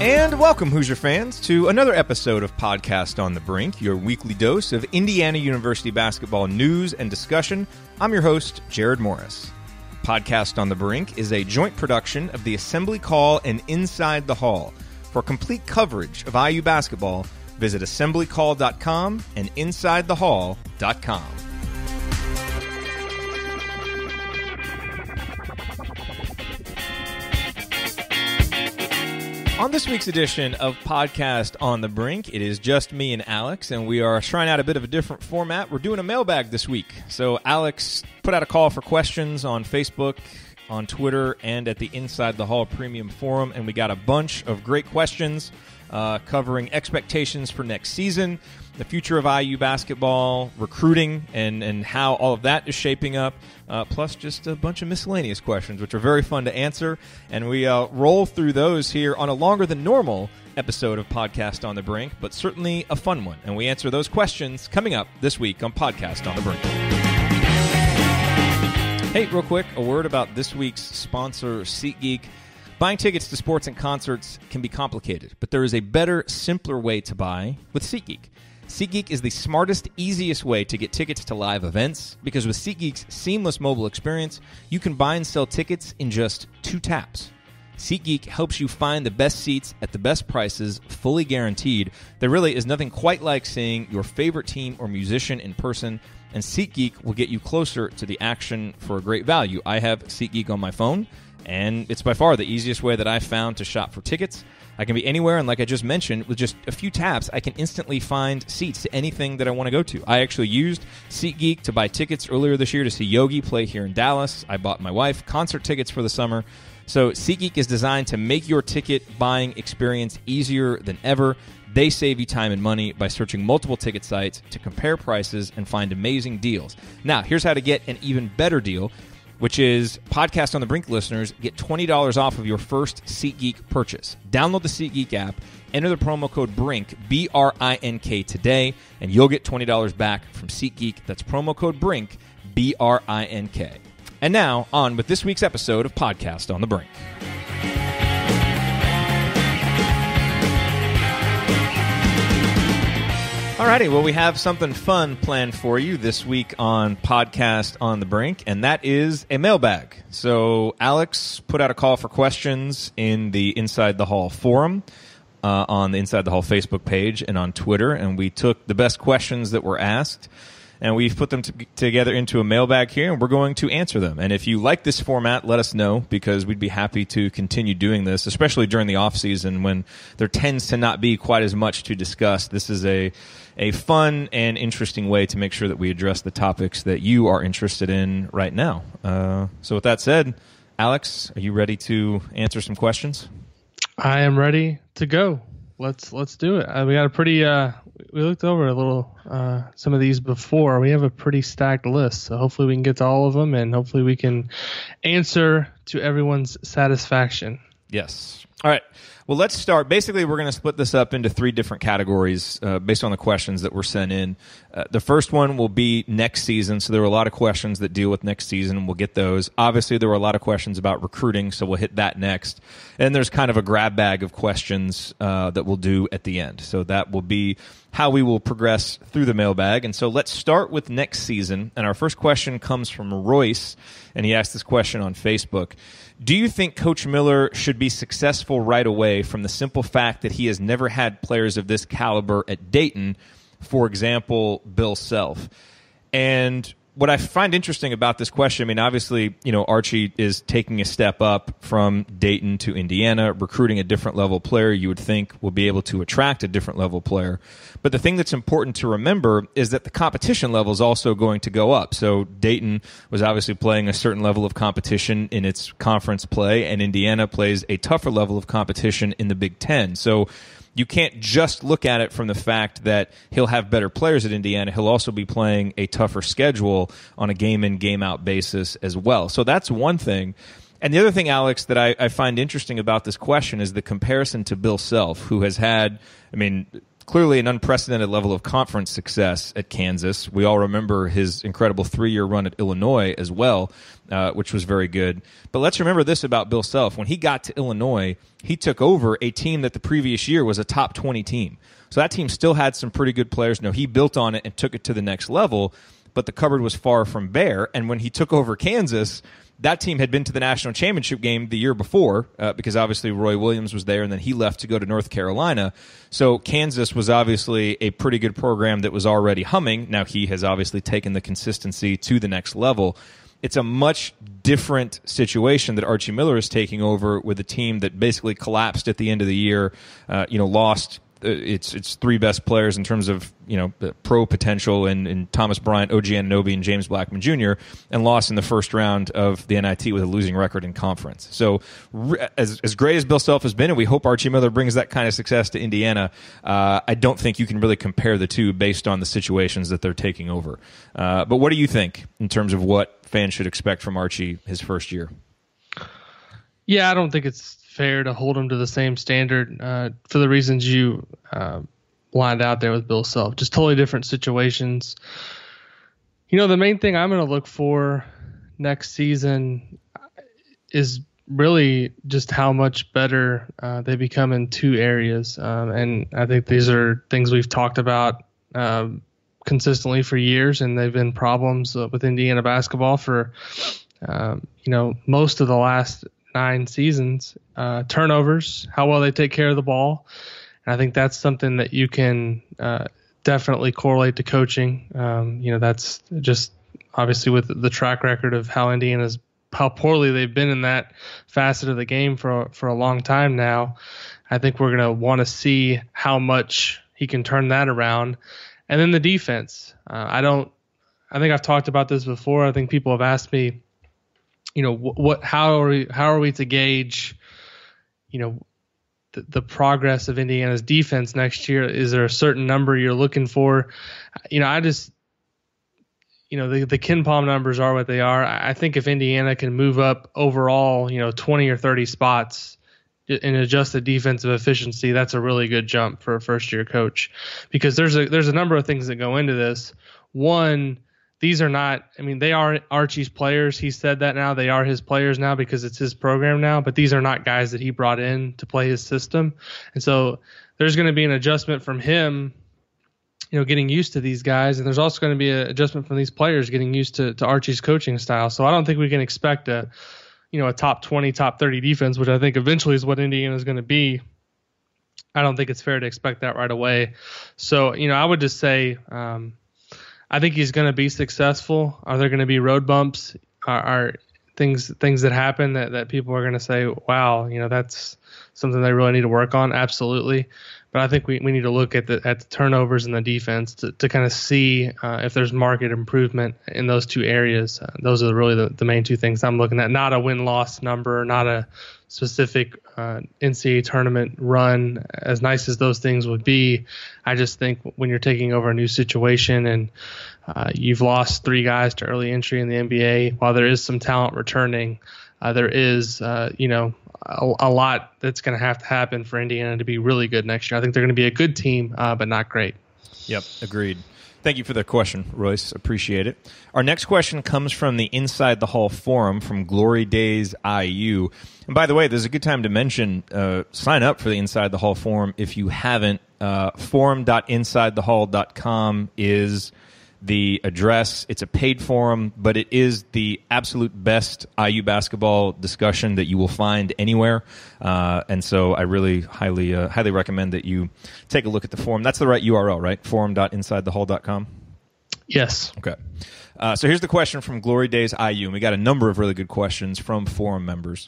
And welcome, Hoosier fans, to another episode of Podcast on the Brink, your weekly dose of Indiana University basketball news and discussion. I'm your host, Jerod Morris. Podcast on the Brink is a joint production of the Assembly Call and Inside the Hall. For complete coverage of IU basketball, visit assemblycall.com and insidethehall.com. On this week's edition of Podcast on the Brink, it is just me and Alex, and we are trying out a bit of a different format. We're doing a mailbag this week. So Alex put out a call for questions on Facebook, on Twitter, and at the Inside the Hall Premium Forum, and we got a bunch of great questions covering expectations for next season, the future of IU basketball, recruiting, and how all of that is shaping up, plus just a bunch of miscellaneous questions, which are very fun to answer. And we roll through those here on a longer than normal episode of Podcast on the Brink, but certainly a fun one. And we answer those questions coming up this week on Podcast on the Brink. Hey, real quick, a word about this week's sponsor, SeatGeek. Buying tickets to sports and concerts can be complicated, but there is a better, simpler way to buy with SeatGeek. SeatGeek is the smartest, easiest way to get tickets to live events, because with SeatGeek's seamless mobile experience, you can buy and sell tickets in just 2 taps. SeatGeek helps you find the best seats at the best prices, fully guaranteed. There really is nothing quite like seeing your favorite team or musician in person, and SeatGeek will get you closer to the action for a great value. I have SeatGeek on my phone, and it's by far the easiest way that I've found to shop for tickets. I can be anywhere, and like I just mentioned, with just a few taps, I can instantly find seats to anything that I want to go to. I actually used SeatGeek to buy tickets earlier this year to see Yogi play here in Dallas. I bought my wife concert tickets for the summer. So SeatGeek is designed to make your ticket buying experience easier than ever. They save you time and money by searching multiple ticket sites to compare prices and find amazing deals. Now, here's how to get an even better deal, which is Podcast on the Brink listeners get $20 off of your first SeatGeek purchase. Download the SeatGeek app, enter the promo code BRINK, B-R-I-N-K today, and you'll get $20 back from SeatGeek. That's promo code BRINK, B-R-I-N-K. And now, on with this week's episode of Podcast on the Brink. Alrighty, well, we have something fun planned for you this week on Podcast on the Brink, and that is a mailbag. So Alex put out a call for questions in the Inside the Hall forum, on the Inside the Hall Facebook page and on Twitter, and we took the best questions that were asked, and we've put them together into a mailbag here, and we're going to answer them. And if you like this format, let us know, because we'd be happy to continue doing this, especially during the off-season when there tends to not be quite as much to discuss. This is a fun and interesting way to make sure that we address the topics that you are interested in right now. So with that said, Alex, are you ready to answer some questions? I am ready to go. Let's do it. We got a pretty we looked over a little some of these before. We have a pretty stacked list, so hopefully we can get to all of them, and hopefully we can answer to everyone's satisfaction. Yes. All right. Well, let's start. Basically, we're going to split this up into 3 different categories based on the questions that were sent in. The first one will be next season. So there were a lot of questions that deal with next season, and we'll get those. Obviously, there were a lot of questions about recruiting, so we'll hit that next. And there's kind of a grab bag of questions that we'll do at the end. So that will be how we will progress through the mailbag. And so let's start with next season. And our first question comes from Royce, and he asked this question on Facebook. Do you think Coach Miller should be successful right away from the simple fact that he has never had players of this caliber at Dayton, for example, Bill Self? And what I find interesting about this question, I mean, obviously, you know, Archie is taking a step up from Dayton to Indiana, recruiting a different level player you would think will be able to attract a different level player. But the thing that's important to remember is that the competition level is also going to go up. So Dayton was obviously playing a certain level of competition in its conference play, and Indiana plays a tougher level of competition in the Big Ten. So you can't just look at it from the fact that he'll have better players at Indiana. He'll also be playing a tougher schedule on a game-in, game-out basis as well. So that's one thing. And the other thing, Alex, that I find interesting about this question is the comparison to Bill Self, who has had, I mean, clearly an unprecedented level of conference success at Kansas. We all remember his incredible 3-year run at Illinois as well, which was very good. But let's remember this about Bill Self. When he got to Illinois, he took over a team that the previous year was a top 20 team. So that team still had some pretty good players. No, he built on it and took it to the next level, but the cupboard was far from bare. And when he took over Kansas, that team had been to the national championship game the year before because obviously Roy Williams was there, and then he left to go to North Carolina. So Kansas was obviously a pretty good program that was already humming. Now he has obviously taken the consistency to the next level. It's a much different situation that Archie Miller is taking over with a team that basically collapsed at the end of the year, lost its 3 best players in terms of pro potential in Thomas Bryant, OG Anunoby, and James Blackman Jr., and lost in the first round of the NIT with a losing record in conference. So as great as Bill Self has been, and we hope Archie Miller brings that kind of success to Indiana, I don't think you can really compare the two based on the situations that they're taking over. But what do you think in terms of what fans should expect from Archie his first year? Yeah, I don't think it's fair to hold him to the same standard for the reasons you lined out there with Bill Self. Just totally different situations. The main thing I'm going to look for next season is really just how much better they become in 2 areas. And I think these are things we've talked about consistently for years, and they've been problems with Indiana basketball for, most of the last 9 seasons. Turnovers, how well they take care of the ball. And I think that's something that you can definitely correlate to coaching. That's just obviously with the track record of how poorly they've been in that facet of the game for a long time now. I think we're going to want to see how much he can turn that around. And then the defense. I think I've talked about this before. I think people have asked me, how are we to gauge, the progress of Indiana's defense next year? Is there a certain number you're looking for? The Ken Palm numbers are what they are. I think if Indiana can move up overall, 20 or 30 spots in adjusted defensive efficiency, that's a really good jump for a first-year coach, because there's a number of things that go into this. One, these are not, they are Archie's players. He said that now. They are his players now because it's his program now, but these are not guys that he brought in to play his system. And so there's going to be an adjustment from him, getting used to these guys. And there's also going to be an adjustment from these players getting used to Archie's coaching style. So I don't think we can expect a top 20, top 30 defense, which I think eventually is what Indiana is going to be. I don't think it's fair to expect that right away. So, I would just say, I think he's going to be successful. Are there going to be road bumps? Are things that happen that people are going to say, wow, that's something they really need to work on? Absolutely. But I think we need to look at the turnovers and the defense to kind of see if there's market improvement in those 2 areas. Those are really the main 2 things I'm looking at, not a win-loss number, not a specific NCAA tournament run, as nice as those things would be. I just think when you're taking over a new situation and you've lost 3 guys to early entry in the NBA, while there is some talent returning, there is, a lot that's going to have to happen for Indiana to be really good next year. I think they're going to be a good team, but not great. Yep, agreed. Thank you for the question, Royce. Appreciate it. Our next question comes from the Inside the Hall forum from Glory Days IU. And by the way, there's a good time to mention, sign up for the Inside the Hall forum if you haven't. Forum.insidethehall.com is the address. It's a paid forum, but it is the absolute best IU basketball discussion that you will find anywhere. And so I really highly recommend that you take a look at the forum. That's the right URL, right? Forum.insidethehall.com? Yes. Okay. So here's the question from Glory Days IU, and we got a number of really good questions from forum members.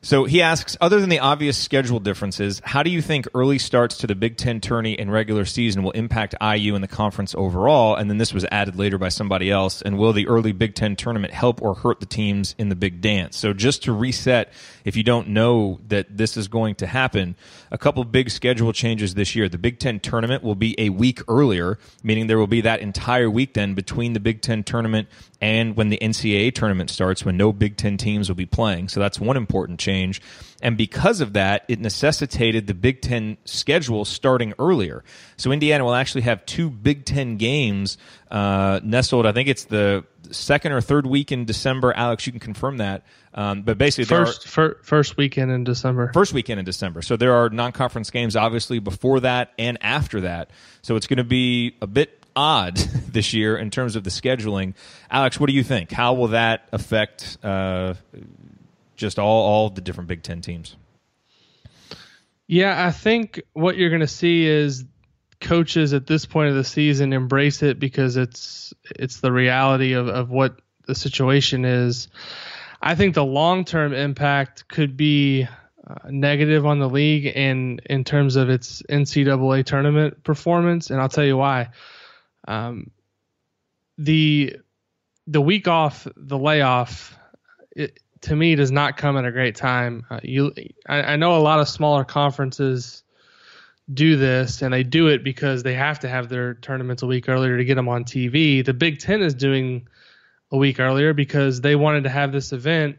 So he asks, other than the obvious schedule differences, how do you think early starts to the Big Ten tourney and regular season will impact IU and the conference overall? And then this was added later by somebody else. And will the early Big Ten tournament help or hurt the teams in the Big Dance? So just to reset, if you don't know that this is going to happen, a couple big schedule changes this year. The Big Ten tournament will be a week earlier, meaning there will be that entire week then between the Big Ten tournament and when the NCAA tournament starts, when no Big Ten teams will be playing. So that's one important change. change. And because of that, it necessitated the Big Ten schedule starting earlier. So Indiana will actually have 2 Big Ten games nestled. I think it's the second or third week in December. Alex, you can confirm that. But basically, first weekend in December. First weekend in December. So there are non-conference games, obviously, before that and after that. So it's going to be a bit odd this year in terms of the scheduling. Alex, what do you think? How will that affect just all the different Big Ten teams? Yeah, I think what you're going to see is coaches at this point of the season embrace it because it's the reality of what the situation is. I think the long-term impact could be negative on the league and in terms of its NCAA tournament performance, and I'll tell you why. The week off, the layoff, to me, does not come at a great time. I know a lot of smaller conferences do this, and they do it because they have to have their tournaments a week earlier to get them on TV. The Big Ten is doing a week earlier because they wanted to have this event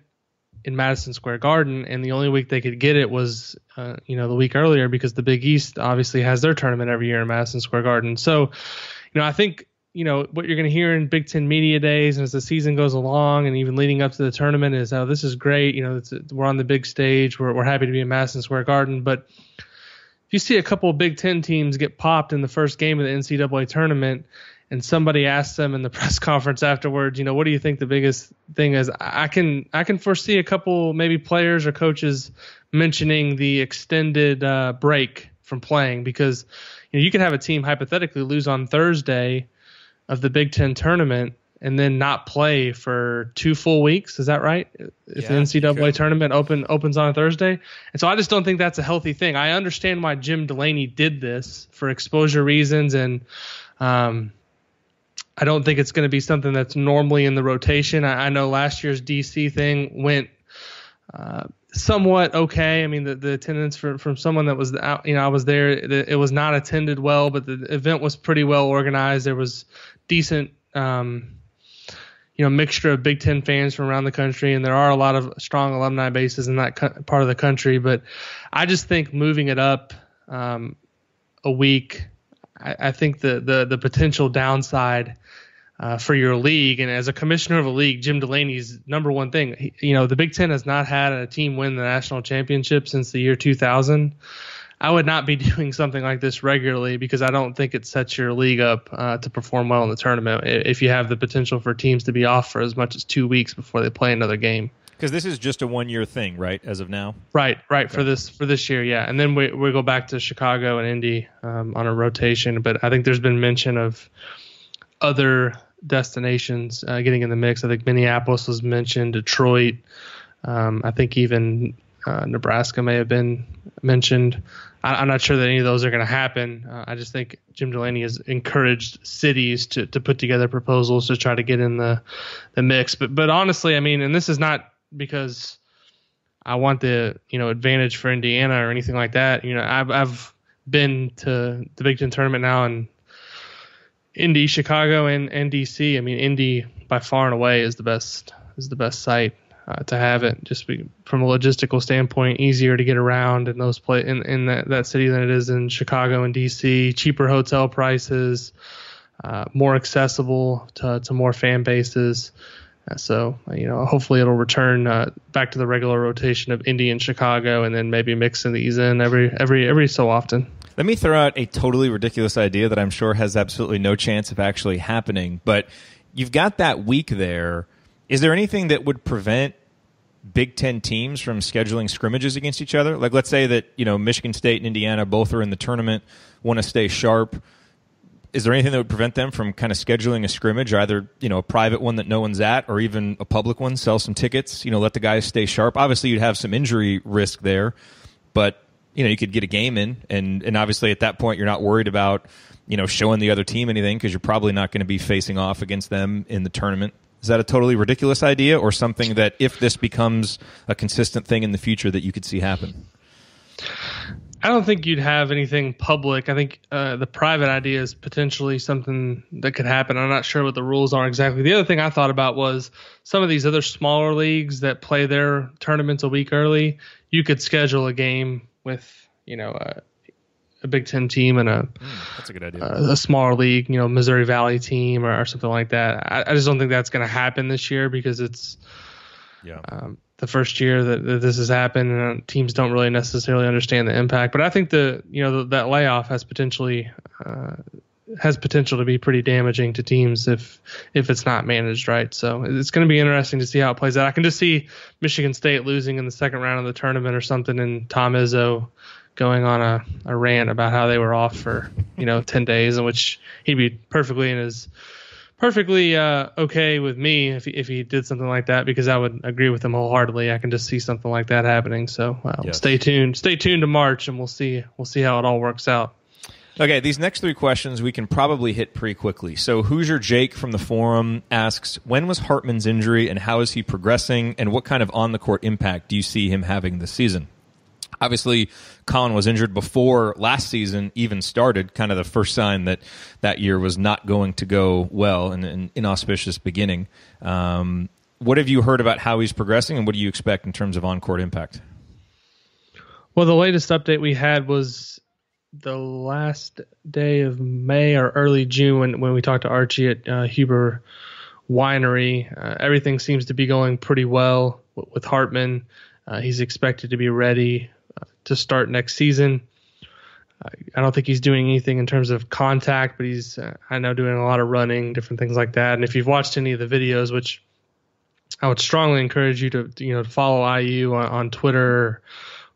in Madison Square Garden, and the only week they could get it was the week earlier because the Big East obviously has their tournament every year in Madison Square Garden. So, I think what you're going to hear in Big Ten media days and as the season goes along and even leading up to the tournament is, oh, this is great. We're on the big stage. We're happy to be in Madison Square Garden. But if you see a couple of Big Ten teams get popped in the first game of the NCAA tournament and somebody asks them in the press conference afterwards, what do you think the biggest thing is? I can foresee a couple maybe players or coaches mentioning the extended break from playing because you could have a team hypothetically lose on Thursday of the Big Ten tournament and then not play for 2 full weeks. Is that right? If the NCAA tournament opens on a Thursday. And so I just don't think that's a healthy thing. I understand why Jim Delaney did this for exposure reasons. And I don't think it's going to be something that's normally in the rotation. I know last year's DC thing went somewhat okay. I mean, the attendance from someone that was out, I was there. It was not attended well, but the event was pretty well organized. There was decent, mixture of Big Ten fans from around the country, and there are a lot of strong alumni bases in that part of the country. But I just think moving it up a week, I think the potential downside for your league, and as a commissioner of a league, Jim Delaney's number one thing, the Big Ten has not had a team win the national championship since the year 2000. I would not be doing something like this regularly because I don't think it sets your league up to perform well in the tournament if you have the potential for teams to be off for as much as 2 weeks before they play another game. Because this is just a 1-year thing, right, as of now? Right, okay. for this year, yeah. And then we go back to Chicago and Indy on a rotation. But I think there's been mention of other destinations getting in the mix. I think Minneapolis was mentioned, Detroit. I think even Nebraska may have been mentioned. I'm not sure that any of those are going to happen. I just think Jim Delaney has encouraged cities to put together proposals to try to get in the mix. But honestly, I mean, and this is not because I want the advantage for Indiana or anything like that. I've been to the Big Ten tournament now in Indy, Chicago, and DC. I mean, Indy by far and away is the best site to have it. Just from a logistical standpoint, easier to get around in those in that city than it is in Chicago and DC. Cheaper hotel prices, more accessible to more fan bases. So hopefully it'll return back to the regular rotation of Indy and Chicago, and then maybe mixing these in every so often. Let me throw out a totally ridiculous idea that I'm sure has absolutely no chance of actually happening. But you've got that week there. Is there anything that would prevent Big Ten teams from scheduling scrimmages against each other? Like, let's say that Michigan State and Indiana both are in the tournament, want to stay sharp. Is there anything that would prevent them from kind of scheduling a scrimmage, either a private one that no one's at, or even a public one? Sell some tickets, let the guys stay sharp. Obviously, you'd have some injury risk there, but you could get a game in, and obviously at that point you're not worried about showing the other team anything because you're probably not going to be facing off against them in the tournament. Is that a totally ridiculous idea, or something that if this becomes a consistent thing in the future that you could see happen? I don't think you'd have anything public. I think the private idea is potentially something that could happen. I'm not sure what the rules are exactly. The other thing I thought about was some of these other smaller leagues that play their tournaments a week early. You could schedule a game with, a Big Ten team and that's a good idea. A smaller league, Missouri Valley team or something like that. I just don't think that's going to happen this year because it's the first year that this has happened, and teams don't really necessarily understand the impact. But I think that layoff has potential to be pretty damaging to teams if it's not managed right. So it's going to be interesting to see how it plays out. I can just see Michigan State losing in the second round of the tournament or something, and Tom Izzo going on a rant about how they were off for 10 days, in which he'd be perfectly okay with me if he did something like that, because I would agree with him wholeheartedly. I can just see something like that happening. So yes. Stay tuned to March, and we'll see how it all works out. Okay, these next three questions we can probably hit pretty quickly. So Hoosier Jake from the forum asks, when was Hartman's injury and how is he progressing, and what kind of on-the-court impact do you see him having this season? Obviously, Colin was injured before last season even started, kind of the first sign that year was not going to go well and an inauspicious beginning. What have you heard about how he's progressing, and what do you expect in terms of on-court impact? Well, the latest update we had was the last day of May or early June when we talked to Archie at Huber Winery. Everything seems to be going pretty well with Hartman. He's expected to be ready to start next season. I don't think he's doing anything in terms of contact, but he's, I know, doing a lot of running, different things like that. And if you've watched any of the videos, which I would strongly encourage you to follow IU on Twitter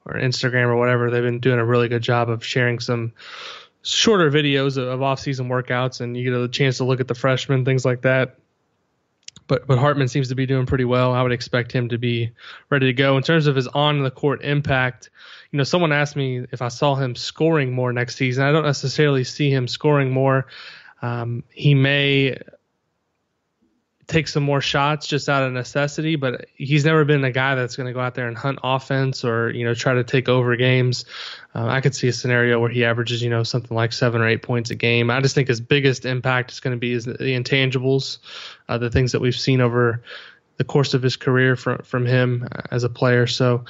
or Instagram or whatever, they've been doing a really good job of sharing some shorter videos of off-season workouts, and you get a chance to look at the freshmen, things like that. But Hartman seems to be doing pretty well. I would expect him to be ready to go. In terms of his on-the-court impact, someone asked me if I saw him scoring more next season. I don't necessarily see him scoring more. He may take some more shots just out of necessity, but he's never been a guy that's going to go out there and hunt offense or, try to take over games. I could see a scenario where he averages, something like 7 or 8 points a game. I just think his biggest impact is going to be the intangibles, the things that we've seen over the course of his career from him as a player. So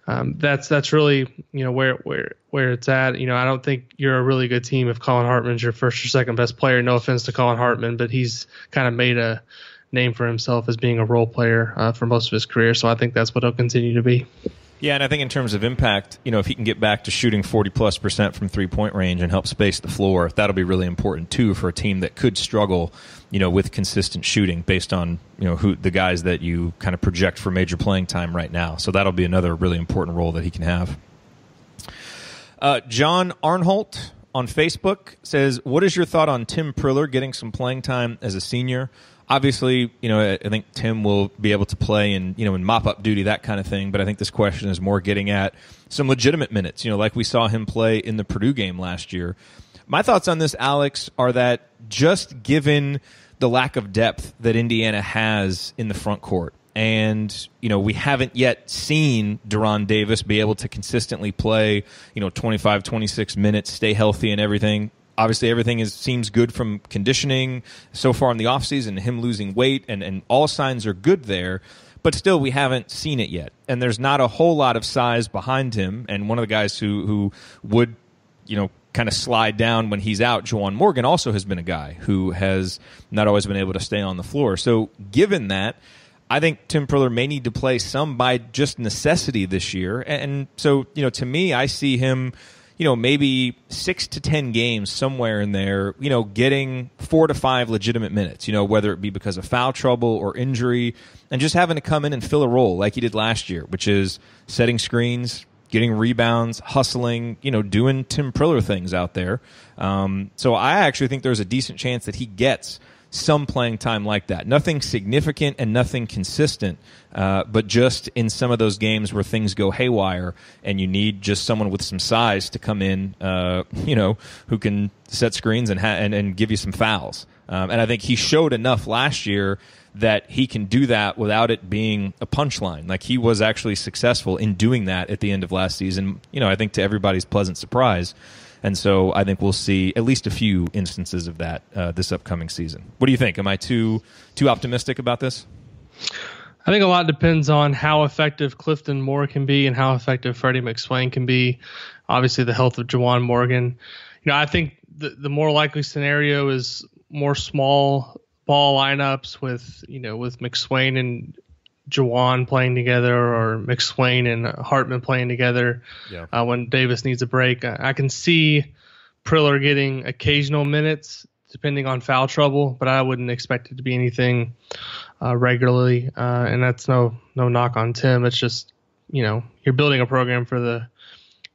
that's really, where it's at. I don't think you're a really good team if Colin Hartman's your first or second best player. No offense to Colin Hartman, but he's kind of made a name for himself as being a role player for most of his career. So I think that's what he'll continue to be. Yeah, and I think in terms of impact, if he can get back to shooting 40+% from three-point range and help space the floor, that'll be really important too for a team that could struggle, with consistent shooting based on, who the guys that you kind of project for major playing time right now. So that'll be another really important role that he can have. John Arnholt on Facebook says, what is your thought on Tim Priller getting some playing time as a senior? Obviously, I think Tim will be able to play in mop-up duty, that kind of thing. But I think this question is more getting at some legitimate minutes, like we saw him play in the Purdue game last year. My thoughts on this, Alex, are that just given the lack of depth that Indiana has in the front court, and, we haven't yet seen Deron Davis be able to consistently play, 25, 26 minutes, stay healthy and everything. Obviously, everything seems good from conditioning so far in the offseason, him losing weight, and all signs are good there. But still, we haven't seen it yet. And there's not a whole lot of size behind him. And one of the guys who would, kind of slide down when he's out, Juwan Morgan, also has been a guy who has not always been able to stay on the floor. So given that, I think Tim Priller may need to play some by just necessity this year. And so, to me, I see him maybe 6 to 10 games somewhere in there, getting 4 to 5 legitimate minutes, whether it be because of foul trouble or injury, and just having to come in and fill a role like he did last year, which is setting screens, getting rebounds, hustling, doing Tim Priller things out there. So I actually think there's a decent chance that he gets some playing time like that. Nothing significant and nothing consistent, but just in some of those games where things go haywire and you need just someone with some size to come in, who can set screens and give you some fouls. And I think he showed enough last year that he can do that without it being a punchline. Like, he was actually successful in doing that at the end of last season, I think to everybody's pleasant surprise. And so I think we'll see at least a few instances of that this upcoming season. What do you think? Am I too optimistic about this? I think a lot depends on how effective Clifton Moore can be and how effective Freddie McSwain can be. Obviously, the health of Juwan Morgan. I think the more likely scenario is more small ball lineups with McSwain and Juwan playing together, or McSwain and Hartman playing together when Davis needs a break. I can see Priller getting occasional minutes depending on foul trouble, but I wouldn't expect it to be anything regularly. And that's no knock on Tim. It's just, you're building a program for the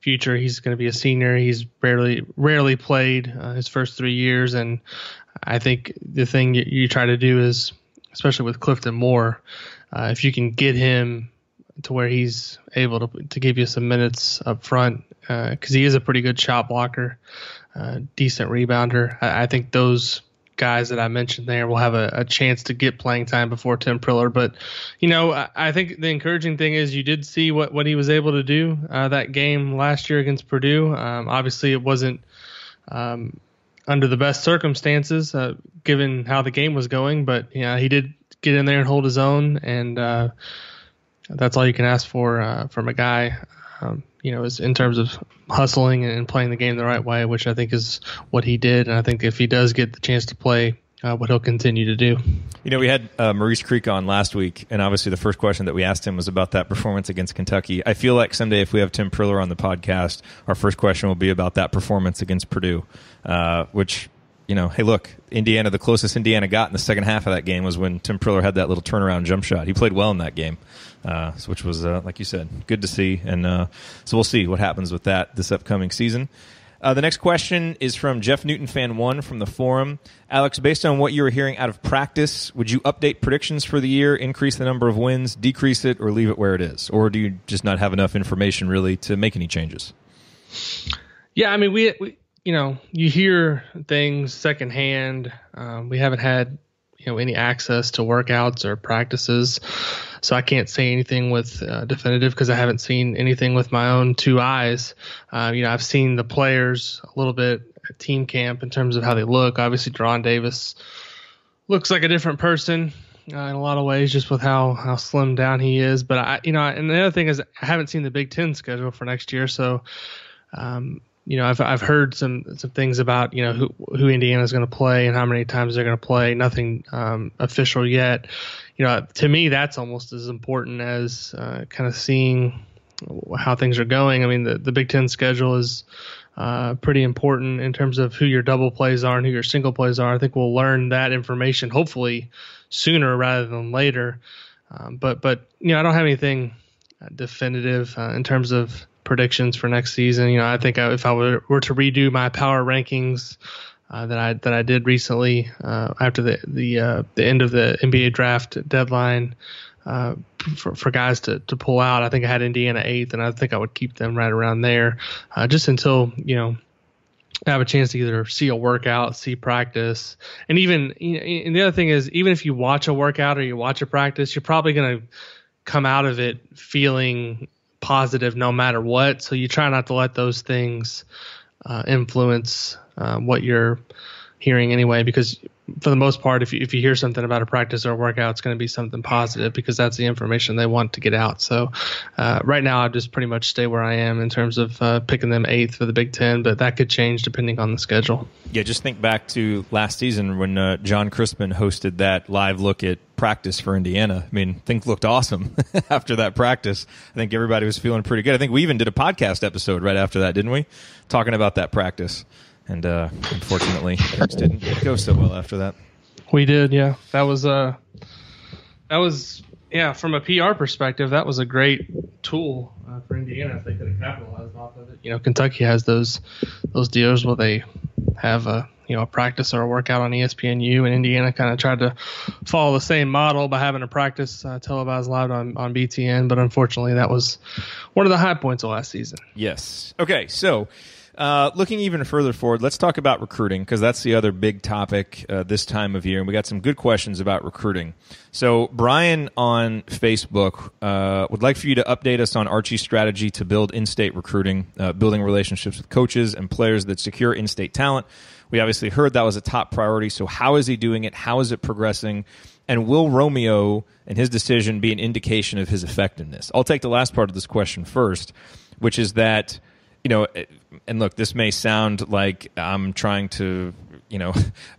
future. He's going to be a senior. He's rarely played his first 3 years. And I think the thing you try to do is, especially with Clifton Moore, if you can get him to where he's able to give you some minutes up front, because he is a pretty good shot blocker, decent rebounder. I think those guys that I mentioned there will have a chance to get playing time before Tim Priller. But, I think the encouraging thing is you did see what he was able to do that game last year against Purdue. Obviously, it wasn't under the best circumstances given how the game was going, but he did get in there and hold his own, and that's all you can ask for from a guy, is in terms of hustling and playing the game the right way, which I think is what he did. And I think if he does get the chance to play, what he'll continue to do. We had Maurice Creek on last week, and obviously the first question that we asked him was about that performance against Kentucky. I feel like someday if we have Tim Priller on the podcast, our first question will be about that performance against Purdue, which, hey, look, Indiana, the closest Indiana got in the second half of that game was when Tim Priller had that little turnaround jump shot. He played well in that game, which was, like you said, good to see. And so we'll see what happens with that this upcoming season. The next question is from Jeff Newton Fan 1 from the forum. Alex, based on what you were hearing out of practice, would you update predictions for the year, increase the number of wins, decrease it, or leave it where it is? Or do you just not have enough information really to make any changes? Yeah, I mean, we you hear things secondhand. We haven't had, any access to workouts or practices, so I can't say anything with definitive because I haven't seen anything with my own two eyes. I've seen the players a little bit at team camp in terms of how they look. Obviously, Deron Davis looks like a different person in a lot of ways, just with how slimmed down he is. But and the other thing is I haven't seen the Big Ten schedule for next year, so. I've heard some things about who Indiana's going to play and how many times they're going to play. Nothing official yet. To me, that's almost as important as kind of seeing how things are going. I mean, the Big Ten schedule is pretty important in terms of who your double plays are and who your single plays are. I think we'll learn that information hopefully sooner rather than later. But I don't have anything definitive in terms of predictions for next season. I think if I were to redo my power rankings that I did recently after the end of the NBA draft deadline for guys to pull out, I think I had Indiana 8th, and I think I would keep them right around there just until I have a chance to either see a workout, see practice, and even and the other thing is, even if you watch a workout or you watch a practice, you're probably going to come out of it feeling positive no matter what. So you try not to let those things influence what you're hearing anyway, because for the most part, if you hear something about a practice or a workout, it's going to be something positive because that's the information they want to get out. So right now, I just pretty much stay where I am in terms of picking them 8th for the Big Ten, but that could change depending on the schedule. Yeah, just think back to last season when John Crispin hosted that live look at practice for Indiana. I mean, things looked awesome after that practice. I think everybody was feeling pretty good. I think we even did a podcast episode right after that, didn't we? Talking about that practice. And unfortunately, things didn't go so well after that. We did, yeah. That was from a PR perspective, that was a great tool for Indiana if they could have capitalized off of it. Kentucky has those deals where they have a practice or a workout on ESPNU, and Indiana kind of tried to follow the same model by having a practice televised live on BTN. But unfortunately, that was one of the high points of last season. Yes. Okay, so Looking even further forward, let's talk about recruiting, because that's the other big topic this time of year, and we got some good questions about recruiting. So Brian on Facebook would like for you to update us on Archie's strategy to build in-state recruiting, building relationships with coaches and players that secure in-state talent. We obviously heard that was a top priority, so how is he doing it? How is it progressing? And will Romeo and his decision be an indication of his effectiveness? I'll take the last part of this question first, which is that, and look, this may sound like I'm trying to,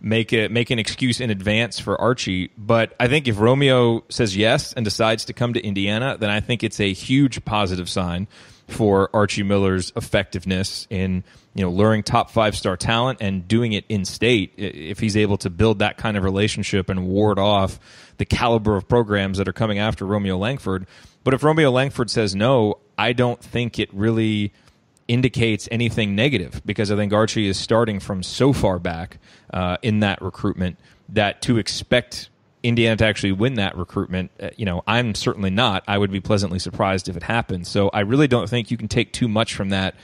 make an excuse in advance for Archie, but I think if Romeo says yes and decides to come to Indiana, then I think it's a huge positive sign for Archie Miller's effectiveness in, luring top 5-star talent and doing it in state. If he's able to build that kind of relationship and ward off the caliber of programs that are coming after Romeo Langford. But if Romeo Langford says no, I don't think it really indicates anything negative, because I think Archie is starting from so far back in that recruitment that to expect Indiana to actually win that recruitment, I'm certainly not. I would be pleasantly surprised if it happened. So I really don't think you can take too much from that,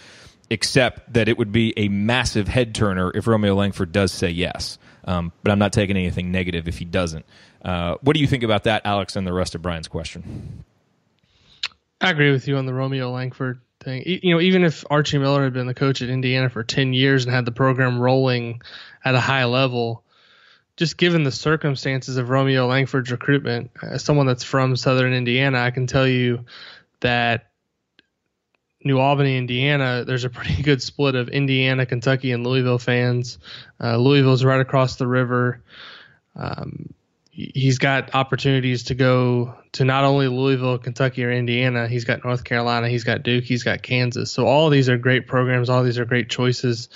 except that it would be a massive head turner if Romeo Langford does say yes. But I'm not taking anything negative if he doesn't. What do you think about that, Alex, and the rest of Brian's question? I agree with you on the Romeo Langford thing. Even if Archie Miller had been the coach at Indiana for 10 years and had the program rolling at a high level, just given the circumstances of Romeo Langford's recruitment, as someone that's from Southern Indiana, I can tell you that New Albany, Indiana, there's a pretty good split of Indiana, Kentucky, and Louisville fans. Louisville's right across the river. He's got opportunities to go to not only Louisville, Kentucky, or Indiana. He's got North Carolina. He's got Duke. He's got Kansas. So all of these are great programs. All these are great choices.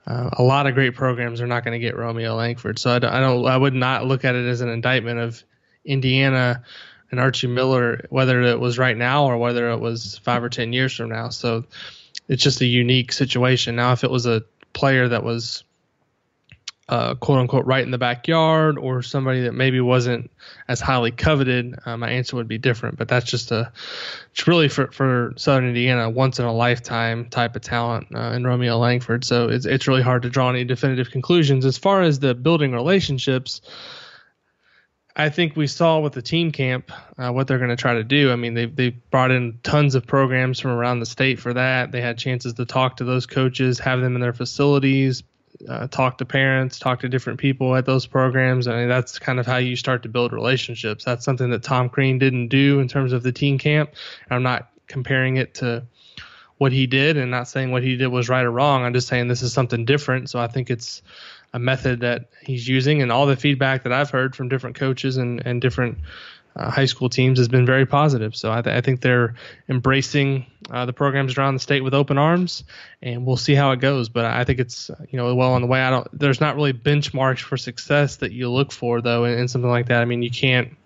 A lot of great programs are not going to get Romeo Langford. So I would not look at it as an indictment of Indiana and Archie Miller, whether it was right now or whether it was 5 or 10 years from now. So it's just a unique situation. Now, if it was a player that was quote unquote right in the backyard, or somebody that maybe wasn't as highly coveted, my answer would be different. But that's it's really for Southern Indiana, once in a lifetime type of talent in Romeo Langford. So it's really hard to draw any definitive conclusions. As far as the building relationships, I think we saw with the team camp what they're going to try to do. I mean, they brought in tons of programs from around the state for that. They had chances to talk to those coaches, have them in their facilities, talk to parents, talk to different people at those programs. I mean, that's kind of how you start to build relationships. That's something that Tom Crean didn't do in terms of the team camp. I'm not comparing it to what he did and not saying what he did was right or wrong. I'm just saying this is something different. So I think it's a method that he's using, and all the feedback that I've heard from different coaches and different high school teams has been very positive. So I think they're embracing the programs around the state with open arms, and we'll see how it goes. But I think it's well on the way. There's not really benchmarks for success that you look for though in something like that. I mean, you can't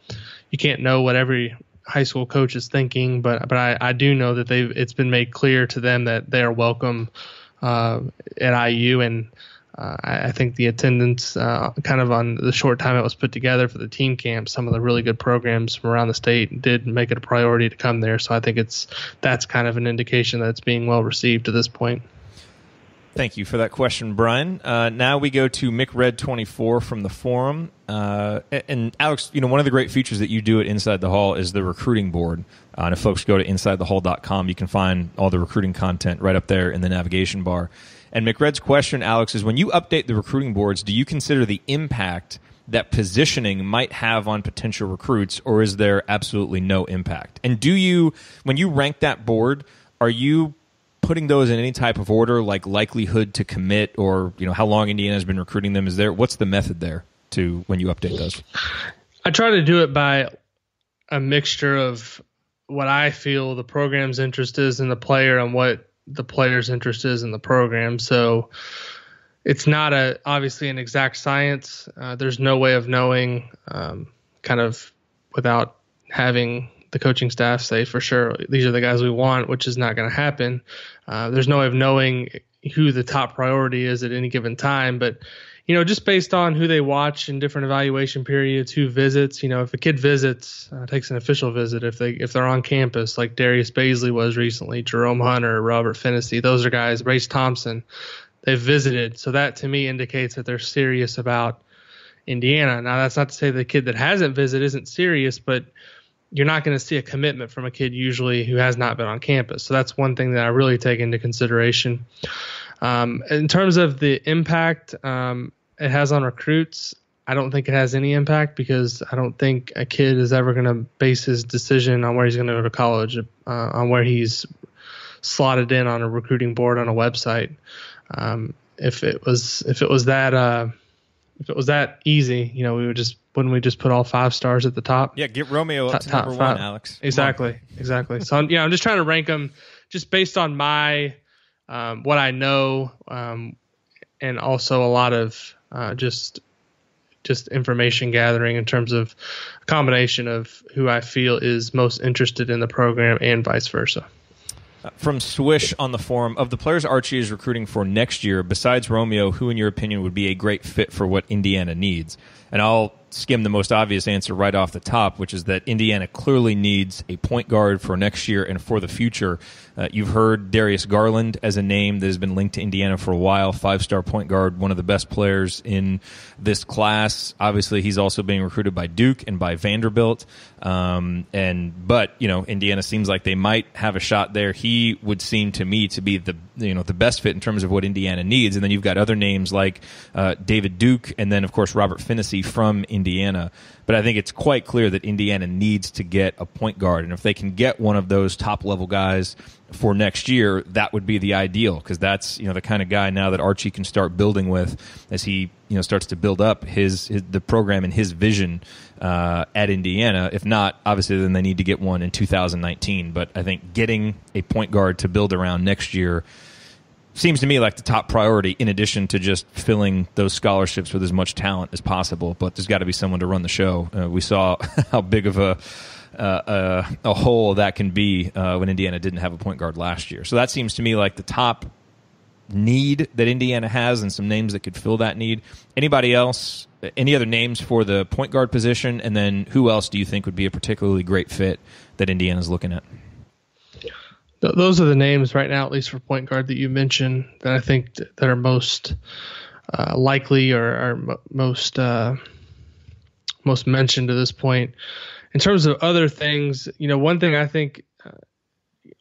know what every high school coach is thinking, but I do know that it's been made clear to them that they are welcome at IU, and I think the attendance kind of on the short time it was put together for the team camp, some of the really good programs from around the state did make it a priority to come there. So I think that's kind of an indication that it's being well received to this point. Thank you for that question, Brian. Now we go to McRed24 from the forum. And Alex, one of the great features that you do at Inside the Hall is the recruiting board. And if folks go to InsideTheHall.com, you can find all the recruiting content right up there in the navigation bar. And McRed's question, Alex, is when you update the recruiting boards, do you consider the impact that positioning might have on potential recruits, or is there absolutely no impact? And when you rank that board, are you putting those in any type of order, like likelihood to commit, or how long Indiana has been recruiting them? What's the method there to when you update those? I try to do it by a mixture of what I feel the program's interest is in the player and what the player's interest is in the program. So it's not obviously an exact science. There's no way of knowing kind of without having the coaching staff say for sure these are the guys we want, which is not going to happen. There's no way of knowing who the top priority is at any given time. But just based on who they watch in different evaluation periods, who visits. If a kid visits, takes an official visit, if they're on campus, like Darius Baisley was recently, Jerome Hunter, Robert Finney, those are guys. Race Thompson, they've visited. So that to me indicates that they're serious about Indiana. Now that's not to say the kid that hasn't visited isn't serious, but you're not going to see a commitment from a kid usually who has not been on campus. So that's one thing that I really take into consideration. In terms of the impact it has on recruits, I don't think it has any impact because I don't think a kid is ever going to base his decision on where he's going to go to college, on where he's slotted in on a recruiting board on a website. If it was that easy, wouldn't we just put all 5 stars at the top? Yeah, get Romeo up to number 1, Alex. Exactly. So I'm just trying to rank them just based on my what I know, and also a lot of just information gathering in terms of a combination of who I feel is most interested in the program and vice versa. From Swish on the forum, of the players Archie is recruiting for next year, besides Romeo, who in your opinion would be a great fit for what Indiana needs? And I'll skim the most obvious answer right off the top, which is that Indiana clearly needs a point guard for next year and for the future. You've heard Darius Garland as a name that has been linked to Indiana for a while, 5-star point guard, one of the best players in this class. Obviously, he's also being recruited by Duke and by Vanderbilt. But Indiana seems like they might have a shot there. He would seem to me to be the best fit in terms of what Indiana needs. And then you've got other names like David Duke, and then of course Robert Finney from Indiana. But I think it's quite clear that Indiana needs to get a point guard, and if they can get one of those top level guys for next year, that would be the ideal, because that's the kind of guy now that Archie can start building with as he starts to build up the program and his vision at Indiana. If not, obviously, then they need to get one in 2019. But I think getting a point guard to build around next year seems to me like the top priority, in addition to just filling those scholarships with as much talent as possible. But there's got to be someone to run the show. We saw how big of a hole that can be when Indiana didn't have a point guard last year. So that seems to me like the top need that Indiana has, and some names that could fill that need. Anybody else? Any other names for the point guard position? And then who else do you think would be a particularly great fit that Indiana's looking at? Those are the names right now, at least for point guard, that you mentioned, that I think that are most likely or are most mentioned to this point. In terms of other things, one thing I think,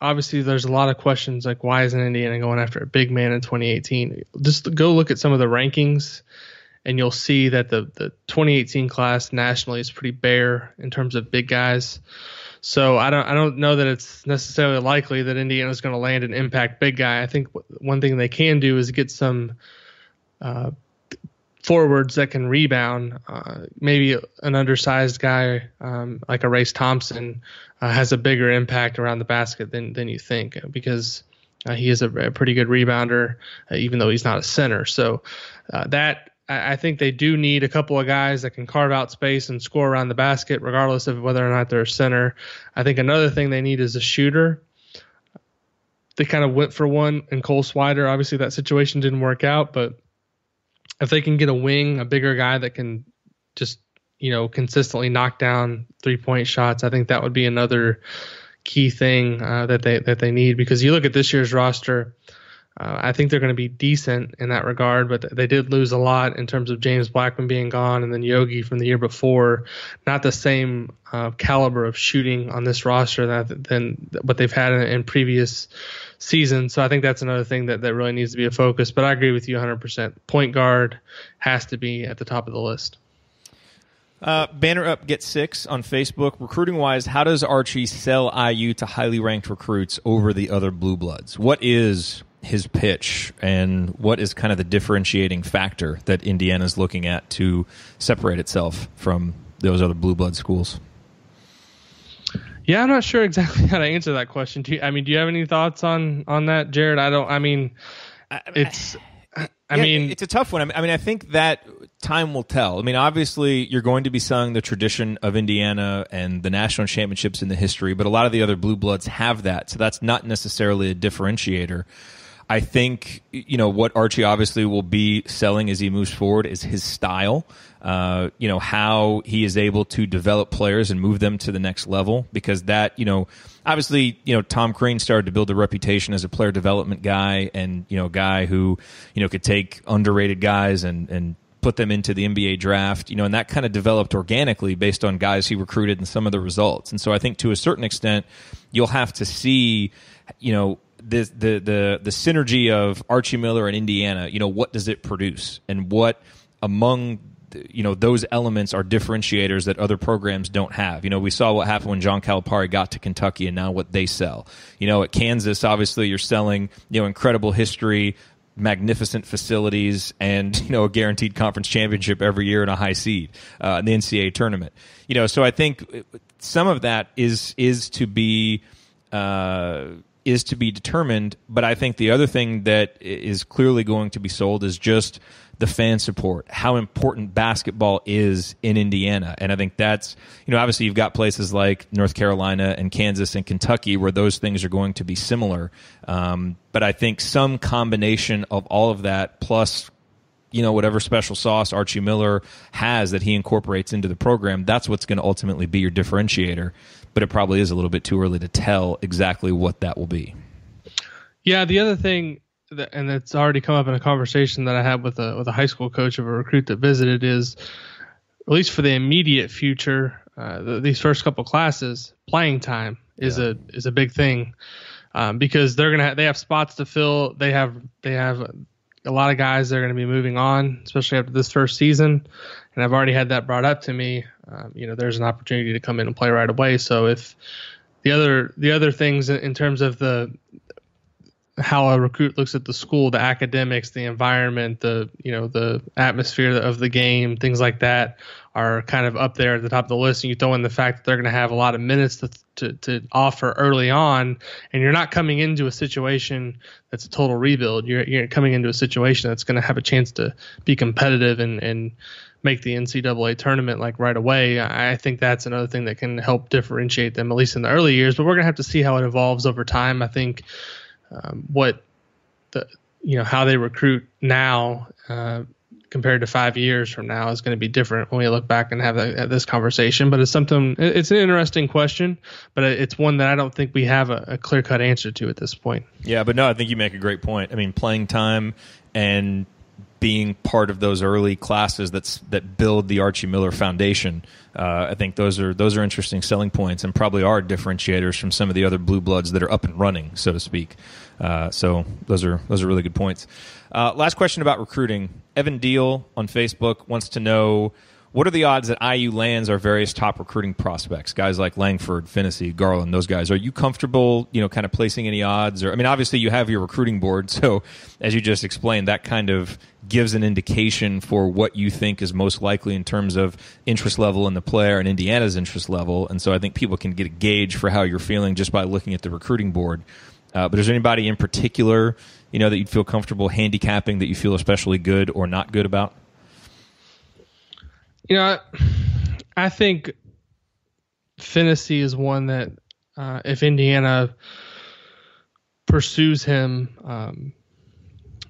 obviously there's a lot of questions like, why isn't Indiana going after a big man in 2018? Just go look at some of the rankings, and you'll see that the 2018 class nationally is pretty bare in terms of big guys. So I don't know that it's necessarily likely that Indiana's going to land an impact big guy. I think one thing they can do is get some forwards that can rebound. Maybe an undersized guy like a Race Thompson has a bigger impact around the basket than you think, because he is a pretty good rebounder, even though he's not a center. So I think they do need a couple of guys that can carve out space and score around the basket, regardless of whether or not they're a center. I think another thing they need is a shooter. They kind of went for one in Cole Swider. Obviously, that situation didn't work out, but if they can get a wing, a bigger guy that can just, consistently knock down 3-point shots, I think that would be another key thing that they need. Because you look at this year's roster, I think they're going to be decent in that regard, but they did lose a lot in terms of James Blackman being gone, and then Yogi from the year before. Not the same caliber of shooting on this roster than what they've had in previous seasons. So I think that's another thing that really needs to be a focus. But I agree with you 100%. Point guard has to be at the top of the list. Banner Up Get 6 on Facebook. Recruiting-wise, how does Archie sell IU to highly ranked recruits over the other Blue Bloods? What is his pitch, and what is kind of the differentiating factor that Indiana's looking at to separate itself from those other blue blood schools? Yeah, I'm not sure exactly how to answer that question. Do you have any thoughts on that, Jerod? It's a tough one. I think that time will tell. Obviously, you're going to be selling the tradition of Indiana and the national championships in the history, but a lot of the other blue bloods have that, so that's not necessarily a differentiator. I think, what Archie obviously will be selling as he moves forward is his style. How he is able to develop players and move them to the next level, because that, obviously, Tom Crean started to build a reputation as a player development guy, and, a guy who, could take underrated guys and put them into the NBA draft, and that kind of developed organically based on guys he recruited and some of the results. And so I think to a certain extent, you'll have to see, the synergy of Archie Miller and Indiana, what does it produce, and what among those elements are differentiators that other programs don't have. We saw what happened when John Calipari got to Kentucky, and now what they sell. At Kansas, obviously you're selling, incredible history, magnificent facilities, and a guaranteed conference championship every year and a high seed in the NCAA tournament. So I think some of that is to be determined. But I think the other thing that is clearly going to be sold is just the fan support, how important basketball is in Indiana. And I think that's, obviously you've got places like North Carolina and Kansas and Kentucky where those things are going to be similar. But I think some combination of all of that, plus, whatever special sauce Archie Miller has that he incorporates into the program, that's what's going to ultimately be your differentiator. But it probably is a little bit too early to tell exactly what that will be. Yeah, the other thing, and it's already come up in a conversation that I had with a high school coach of a recruit that visited, is, at least for the immediate future, these first couple classes, playing time is a big thing, because they have spots to fill. They have a lot of guys that are going to be moving on, especially after this first season. And I've already had that brought up to me. There's an opportunity to come in and play right away. So if the other things in terms of how a recruit looks at the school, the academics, the environment, the atmosphere of the game, things like that are kind of up there at the top of the list. And you throw in the fact that they're going to have a lot of minutes to offer early on, and you're not coming into a situation that's a total rebuild. You're coming into a situation that's going to have a chance to be competitive and make the NCAA tournament like right away. I think that's another thing that can help differentiate them, at least in the early years. But we're going to have to see how it evolves over time. I think how they recruit now compared to 5 years from now is going to be different when we look back and have this conversation. But it's an interesting question, but it's one that I don't think we have a clear-cut answer to at this point. Yeah, but no, I think you make a great point. I mean, playing time and being part of those early classes that build the Archie Miller foundation, I think those are interesting selling points, and probably are differentiators from some of the other blue bloods that are up and running, so to speak. So those are really good points. Last question about recruiting. Evan Deal on Facebook wants to know, what are the odds that IU lands our various top recruiting prospects, guys like Langford, Finney, Garland, those guys? Are you comfortable, kind of placing any odds? Or, I mean, obviously you have your recruiting board, so as you just explained, that kind of gives an indication for what you think is most likely in terms of interest level in the player and Indiana's interest level. And so I think people can get a gauge for how you're feeling just by looking at the recruiting board. But is there anybody in particular, that you'd feel comfortable handicapping that you feel especially good or not good about? I think Finney is one that if Indiana pursues him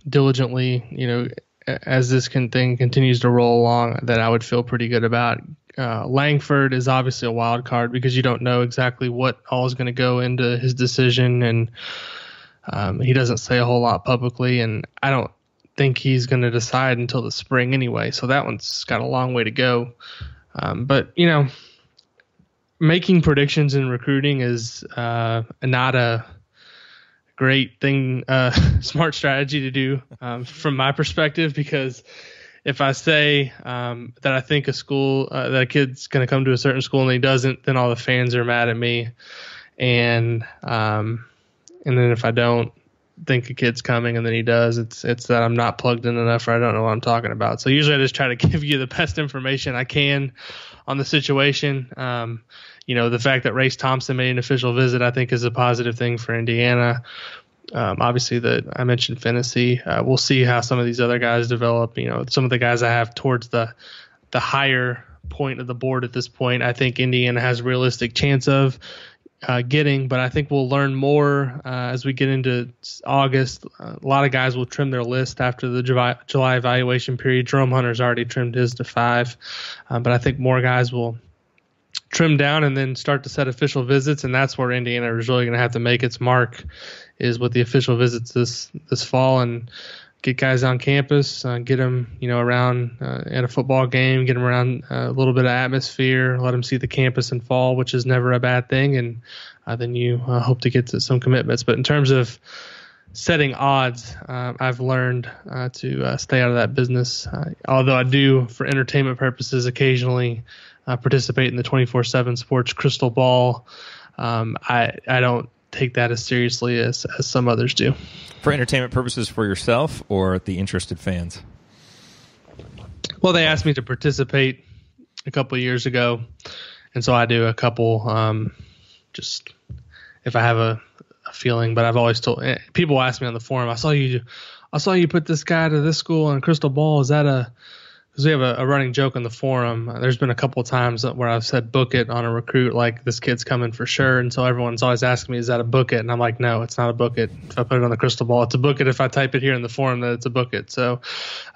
diligently, as this thing continues to roll along, that I would feel pretty good about. Langford is obviously a wild card because you don't know exactly what all is going to go into his decision, and he doesn't say a whole lot publicly, and I don't think he's going to decide until the spring anyway, so that one's got a long way to go. But making predictions in recruiting is not a great thing, smart strategy to do from my perspective, because if I say that I think that a kid's going to come to a certain school and he doesn't, then all the fans are mad at me, and then if I don't think a kid's coming and then he does, it's that I'm not plugged in enough, or I don't know what I'm talking about. So usually I just try to give you the best information I can on the situation. The fact that Race Thompson made an official visit, I think, is a positive thing for Indiana. Obviously, I mentioned Finney. We'll see how some of these other guys develop. Some of the guys I have towards the higher point of the board at this point, I think Indiana has a realistic chance of getting, but I think we'll learn more as we get into August. A lot of guys will trim their list after the July evaluation period. Jerome Hunter's already trimmed his to 5, but I think more guys will trim down and then start to set official visits, and that's where Indiana is really going to have to make its mark, is with the official visits this fall, and get guys on campus, get them around at a football game, get them around a little bit of atmosphere, let them see the campus in fall, which is never a bad thing, and then you hope to get to some commitments. But in terms of setting odds, I've learned to stay out of that business, although I do, for entertainment purposes, occasionally participate in the 24/7 Sports Crystal Ball. I don't take that as seriously as some others do. For entertainment purposes for yourself or the interested fans? Well, they asked me to participate a couple of years ago, and so I do a couple, just if I have a feeling. But I've always told people, ask me on the forum, I saw you put this guy to this school in Crystal Ball. Is that a? Because we have a running joke on the forum. There's been a couple of times where I've said book it on a recruit, like this kid's coming for sure. And so everyone's always asking me, is that a book it? And I'm like, no, it's not a book it. If I put it on the Crystal Ball, it's a book it. If I type it here in the forum, that it's a book it. So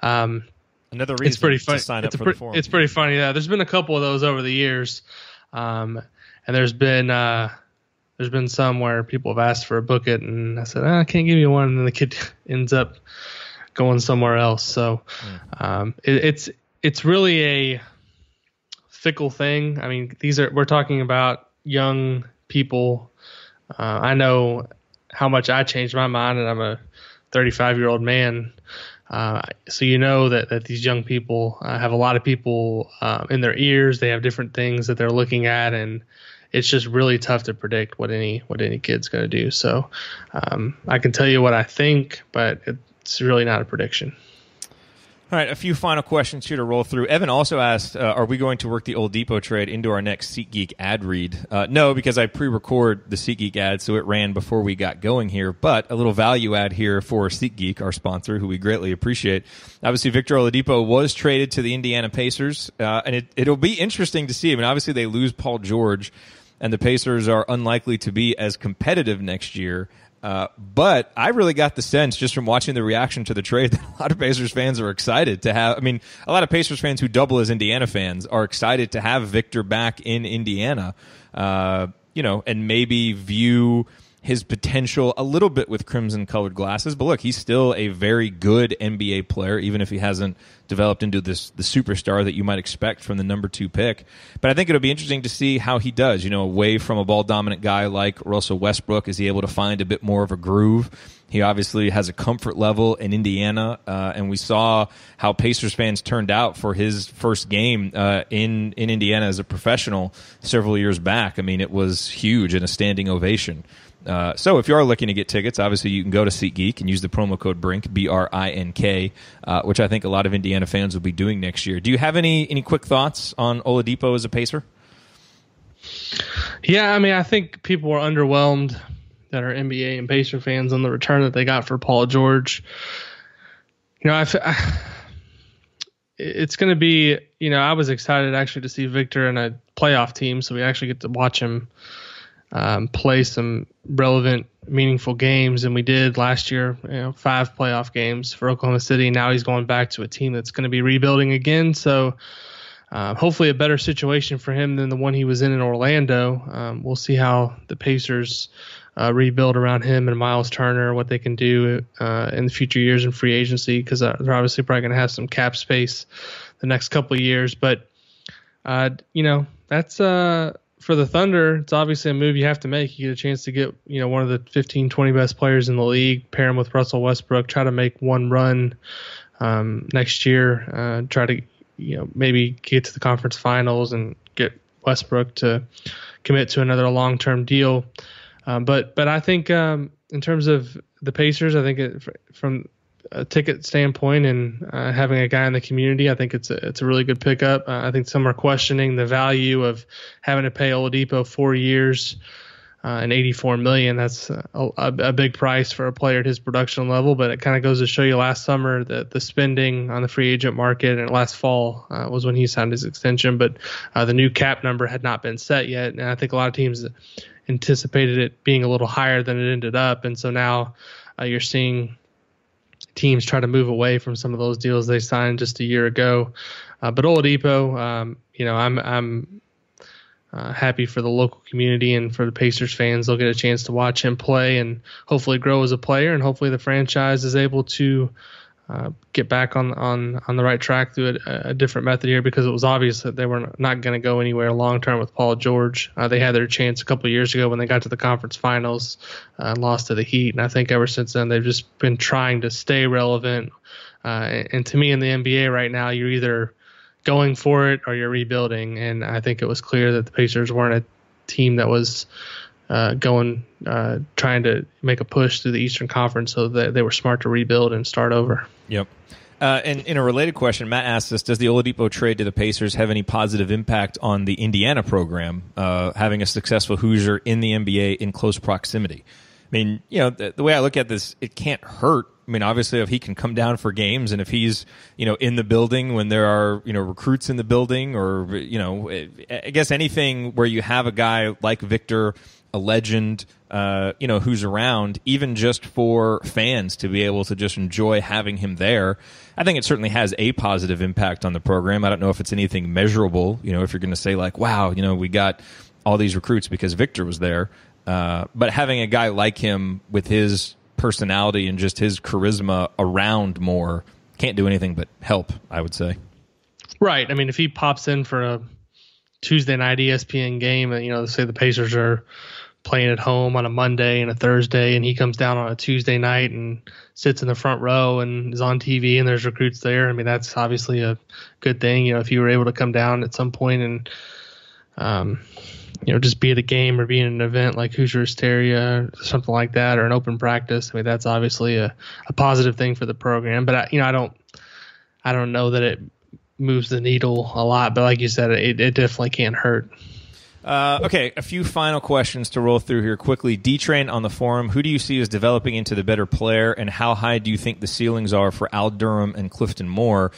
another reason it's pretty to sign up for the forum. It's pretty funny. Yeah, there's been a couple of those over the years. And there's been some where people have asked for a book it, and I said, I can't give you one. And then the kid ends up going somewhere else. So it's really a fickle thing. I mean, we're talking about young people. I know how much I changed my mind, and I'm a 35-year-old man. So that these young people have a lot of people in their ears. They have different things that they're looking at, and it's just really tough to predict what any kid's going to do. So I can tell you what I think, but it's really not a prediction. All right, a few final questions here to roll through. Evan also asked, are we going to work the Old Depot trade into our next SeatGeek ad read? No, because I pre-record the SeatGeek ad, so it ran before we got going here. But a little value add here for SeatGeek, our sponsor, who we greatly appreciate. Obviously, Victor Oladipo was traded to the Indiana Pacers, and it'll be interesting to see. I mean, obviously, they lose Paul George, and the Pacers are unlikely to be as competitive next year. But I really got the sense just from watching the reaction to the trade that a lot of Pacers fans are excited to have. I mean, a lot of Pacers fans who double as Indiana fans are excited to have Victor back in Indiana, and maybe view his potential a little bit with crimson-colored glasses. But look, he's still a very good NBA player, even if he hasn't developed into the superstar that you might expect from the number 2 pick. But I think it'll be interesting to see how he does, away from a ball-dominant guy like Russell Westbrook. Is he able to find a bit more of a groove? He obviously has a comfort level in Indiana, and we saw how Pacers fans turned out for his first game in Indiana as a professional several years back. I mean, it was huge and a standing ovation. So if you are looking to get tickets, obviously you can go to SeatGeek and use the promo code BRINK, BRINK, which I think a lot of Indiana fans will be doing next year. Do you have any quick thoughts on Oladipo as a Pacer? Yeah, I mean, I think people were underwhelmed that are NBA and Pacer fans on the return that they got for Paul George. It's going to be, I was excited actually to see Victor in a playoff team, so we actually get to watch him play some relevant, meaningful games, and we did last year. 5 playoff games for Oklahoma City. Now he's going back to a team that's going to be rebuilding again. So hopefully a better situation for him than the one he was in Orlando. We'll see how the Pacers rebuild around him and Miles Turner, what they can do in the future years in free agency, because they're obviously probably going to have some cap space the next couple of years. But that's for the Thunder, it's obviously a move you have to make. You get a chance to get, one of the 15, 20 best players in the league, pair him with Russell Westbrook, try to make one run next year, try to, maybe get to the conference finals and get Westbrook to commit to another long-term deal. But I think in terms of the Pacers, I think from a ticket standpoint and having a guy in the community, I think it's a really good pickup. I think some are questioning the value of having to pay Oladipo 4 years and $84 million. That's a big price for a player at his production level, but it kind of goes to show you last summer that the spending on the free agent market, and last fall was when he signed his extension, but the new cap number had not been set yet. And I think a lot of teams anticipated it being a little higher than it ended up. And so now you're seeing teams try to move away from some of those deals they signed just a year ago. But Oladipo, I'm happy for the local community and for the Pacers fans. They'll get a chance to watch him play and hopefully grow as a player, and hopefully the franchise is able to get back on the right track through a different method here, because it was obvious that they were not going to go anywhere long term with Paul George. They had their chance a couple of years ago when they got to the conference finals and lost to the Heat, and I think ever since then they've just been trying to stay relevant. And to me, in the NBA right now, you're either going for it or you're rebuilding, and I think it was clear that the Pacers weren't a team that was trying to make a push through the Eastern Conference, so that they were smart to rebuild and start over. Yep. And in a related question, Matt asked us, does the Oladipo trade to the Pacers have any positive impact on the Indiana program, having a successful Hoosier in the NBA in close proximity? I mean, the way I look at this, it can't hurt. I mean, obviously, if he can come down for games, and if he's, in the building when there are, recruits in the building, or, I guess anything where you have a guy like Victor, a legend, who's around, even just for fans to be able to just enjoy having him there, I think it certainly has a positive impact on the program. I don't know if it's anything measurable, if you're going to say like, wow, we got all these recruits because Victor was there. But having a guy like him with his personality and just his charisma around more can't do anything but help, I would say. Right. I mean, if he pops in for a Tuesday night ESPN game, and say the Pacers are playing at home on a Monday and a Thursday, and he comes down on a Tuesday night and sits in the front row and is on TV and there's recruits there, I mean, that's obviously a good thing. If you were able to come down at some point and just be at a game or be in an event like Hoosier Hysteria or something like that, or an open practice, I mean, that's obviously a positive thing for the program. But I don't know that it moves the needle a lot, but like you said, it definitely can't hurt. Okay, a few final questions to roll through here quickly. D-Train on the forum, who do you see as developing into the better player, and how high do you think the ceilings are for Al Durham and Clifton Moore?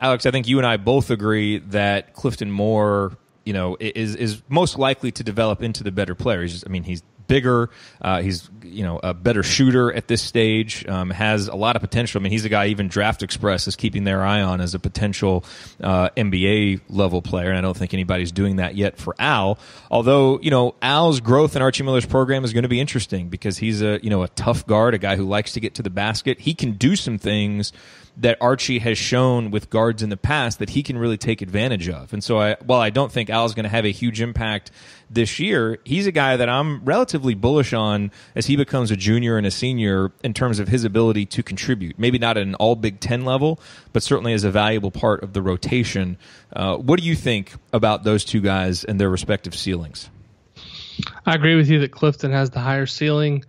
Alex, I think you and I both agree that Clifton Moore, is most likely to develop into the better player. He's bigger. He's a better shooter at this stage. Has a lot of potential. I mean, he's a guy even Draft Express is keeping their eye on as a potential NBA level player. And I don't think anybody's doing that yet for Al. Although Al's growth in Archie Miller's program is going to be interesting, because he's a tough guard, a guy who likes to get to the basket. He can do some things that Archie has shown with guards in the past that he can really take advantage of. And so while I don't think Al's going to have a huge impact this year, he's a guy that I'm relatively bullish on as he becomes a junior and a senior in terms of his ability to contribute. Maybe not at an all Big Ten level, but certainly as a valuable part of the rotation. What do you think about those two guys and their respective ceilings? I agree with you that Clifton has the higher ceiling.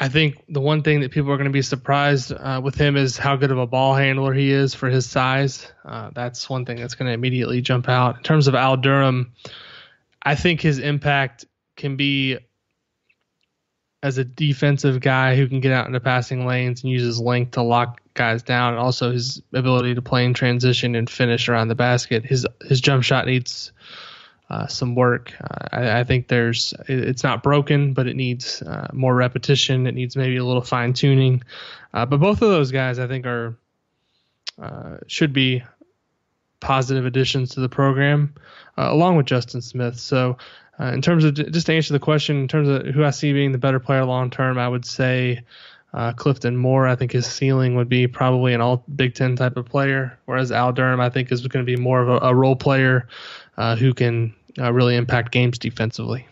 I think the one thing that people are going to be surprised with him is how good of a ball handler he is for his size. That's one thing that's going to immediately jump out. In terms of Al Durham, I think his impact can be as a defensive guy who can get out into passing lanes and use his length to lock guys down, and also his ability to play in transition and finish around the basket. His jump shot needs some work. I think it's not broken, but it needs more repetition. It needs maybe a little fine tuning. But both of those guys, I think, should be positive additions to the program, along with Justin Smith. So in terms of, just to answer the question, in terms of who I see being the better player long term, I would say Clifton Moore. I think his ceiling would be probably an all Big Ten type of player, whereas Al Durham, I think, is going to be more of a role player who can really impact games defensively.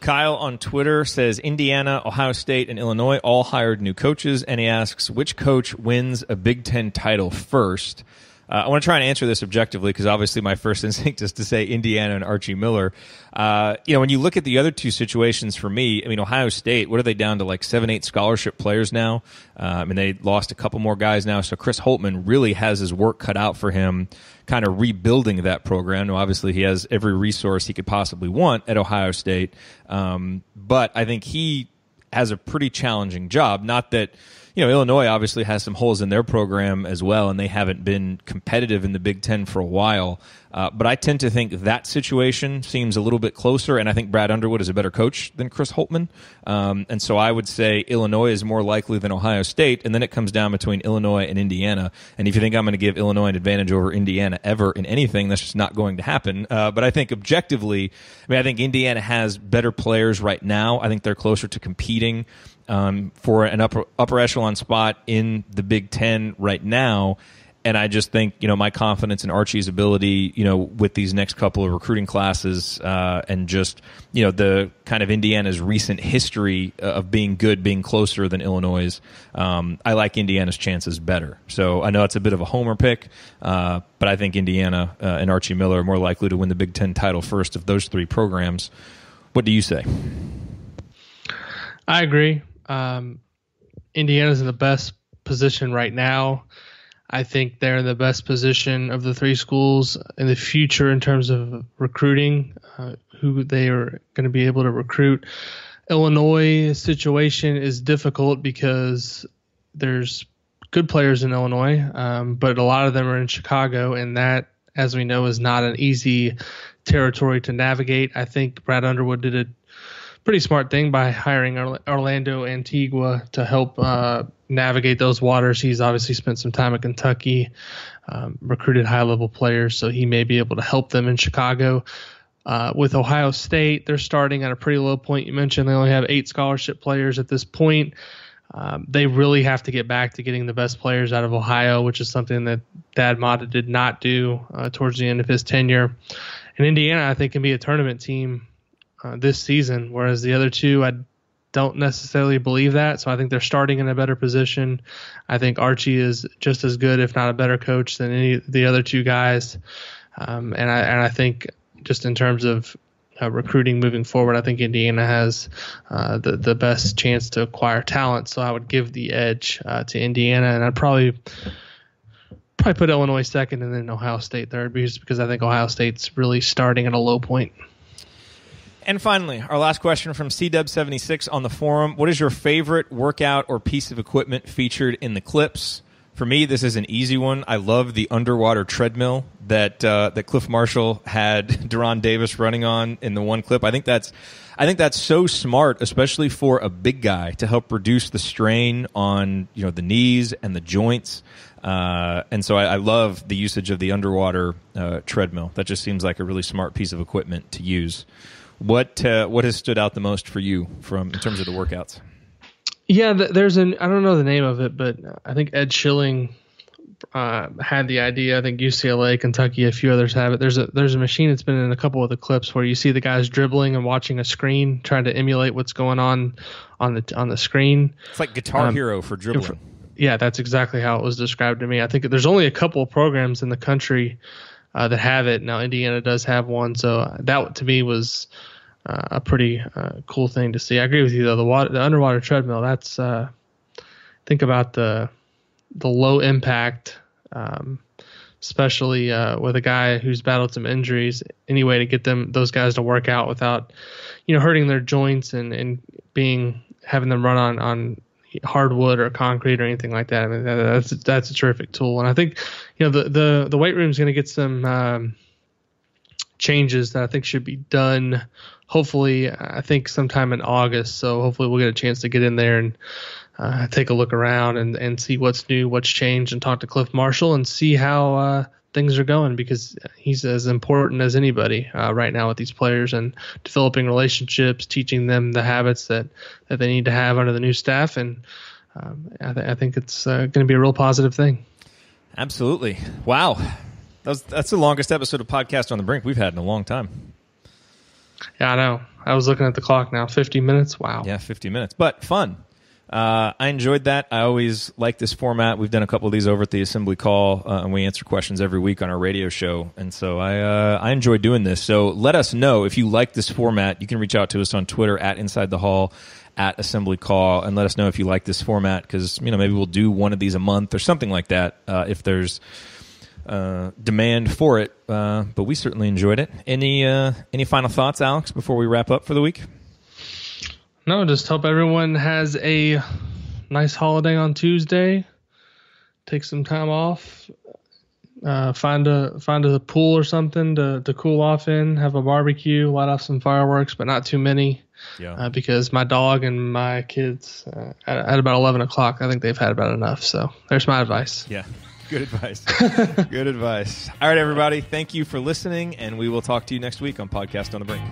Kyle on Twitter says Indiana, Ohio State, and Illinois all hired new coaches, and he asks which coach wins a Big Ten title first. I want to try and answer this objectively because obviously my first instinct is to say Indiana and Archie Miller. When you look at the other two situations for me, I mean, Ohio State, what are they down to, like 7-8 scholarship players now? They lost a couple more guys now, so Chris Holtmann really has his work cut out for him kind of rebuilding that program. Now, obviously, he has every resource he could possibly want at Ohio State, but I think he has a pretty challenging job. Not that, Illinois obviously has some holes in their program as well, and they haven't been competitive in the Big Ten for a while. But I tend to think that situation seems a little bit closer, and I think Brad Underwood is a better coach than Chris Holtmann. And so I would say Illinois is more likely than Ohio State, and then it comes down between Illinois and Indiana. And if you think I'm going to give Illinois an advantage over Indiana ever in anything, that's just not going to happen. But I think objectively, I think Indiana has better players right now. I think they're closer to competing for an upper echelon spot in the Big Ten right now. And I just think, my confidence in Archie's ability, with these next couple of recruiting classes and just, the kind of Indiana's recent history of being good, being closer than Illinois', I like Indiana's chances better. So I know it's a bit of a homer pick, but I think Indiana and Archie Miller are more likely to win the Big Ten title first of those three programs. What do you say? I agree. Indiana's in the best position right now. I think they're in the best position of the three schools in the future in terms of recruiting, who they are going to be able to recruit. Illinois' situation is difficult because there's good players in Illinois, but a lot of them are in Chicago, and that, as we know, is not an easy territory to navigate. I think Brad Underwood did a pretty smart thing by hiring Orlando Antigua to help navigate those waters. He's obviously spent some time at Kentucky, recruited high-level players, so he may be able to help them in Chicago. With Ohio State, they're starting at a pretty low point. You mentioned they only have 8 scholarship players at this point. They really have to get back to getting the best players out of Ohio, which is something that Thad Matta did not do towards the end of his tenure. And Indiana, I think, can be a tournament team this season, whereas the other two, I don't necessarily believe that. So I think they're starting in a better position. I think Archie is just as good, if not a better coach than any of the other two guys. And I think just in terms of recruiting moving forward, I think Indiana has the best chance to acquire talent. So I would give the edge to Indiana, and I'd probably put Illinois second and then Ohio State third, because I think Ohio State's really starting at a low point. And finally, our last question from CW76 on the forum. What is your favorite workout or piece of equipment featured in the clips? For me, this is an easy one. I love the underwater treadmill that Cliff Marshall had Deron Davis running on in the one clip. I think that's so smart, especially for a big guy, to help reduce the strain on the knees and the joints. And so I love the usage of the underwater treadmill. That just seems like a really smart piece of equipment to use. What has stood out the most for you in terms of the workouts? Yeah, I don't know the name of it, but I think Ed Schilling had the idea. I think UCLA, Kentucky, a few others have it. There's a machine that's been in a couple of the clips where you see the guys dribbling and watching a screen, trying to emulate what's going on the screen. It's like Guitar Hero for dribbling. Yeah, that's exactly how it was described to me. I think there's only a couple of programs in the country that have it. Now, Indiana does have one, so that to me was a pretty cool thing to see. I agree with you, though. The underwater treadmill, that's think about the low impact, especially with a guy who's battled some injuries, any way to get those guys to work out without hurting their joints and having them run on hardwood or concrete or anything like that. I mean, that's a terrific tool. And I think the weight room is going to get some changes that I think should be done. Hopefully, I think sometime in August. So hopefully we'll get a chance to get in there and take a look around and see what's new, what's changed, and talk to Cliff Marshall and see how things are going, because he's as important as anybody right now with these players and developing relationships, teaching them the habits that they need to have under the new staff. And I think it's going to be a real positive thing. Absolutely. Wow. That's the longest episode of Podcast on the Brink we've had in a long time. Yeah, I know. I was looking at the clock now. 50 minutes? Wow. Yeah, 50 minutes. But fun. I enjoyed that. I always like this format. We've done a couple of these over at the Assembly Call, and we answer questions every week on our radio show. And so I enjoy doing this. So let us know if you like this format. You can reach out to us on Twitter at Inside the Hall, at Assembly Call, and let us know if you like this format, because maybe we'll do one of these a month or something like that if there's demand for it. But we certainly enjoyed it. Any final thoughts, Alex, before we wrap up for the week? No, just hope everyone has a nice holiday on Tuesday. Take some time off. Find a pool or something to cool off in. Have a barbecue. Light off some fireworks, but not too many. Yeah. Because my dog and my kids at about 11 o'clock, I think they've had about enough. So there's my advice. Yeah. Good advice. Good advice. All right, everybody. Thank you for listening, and we will talk to you next week on Podcast on the Brink.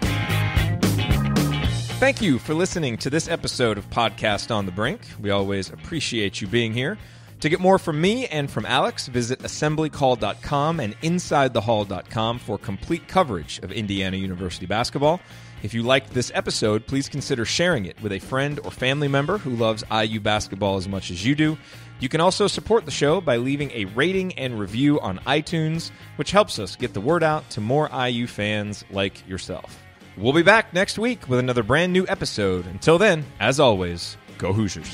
Thank you for listening to this episode of Podcast on the Brink. We always appreciate you being here. To get more from me and from Alex, visit assemblycall.com and insidethehall.com for complete coverage of Indiana University basketball. If you liked this episode, please consider sharing it with a friend or family member who loves IU basketball as much as you do. You can also support the show by leaving a rating and review on iTunes, which helps us get the word out to more IU fans like yourself. We'll be back next week with another brand new episode. Until then, as always, go Hoosiers.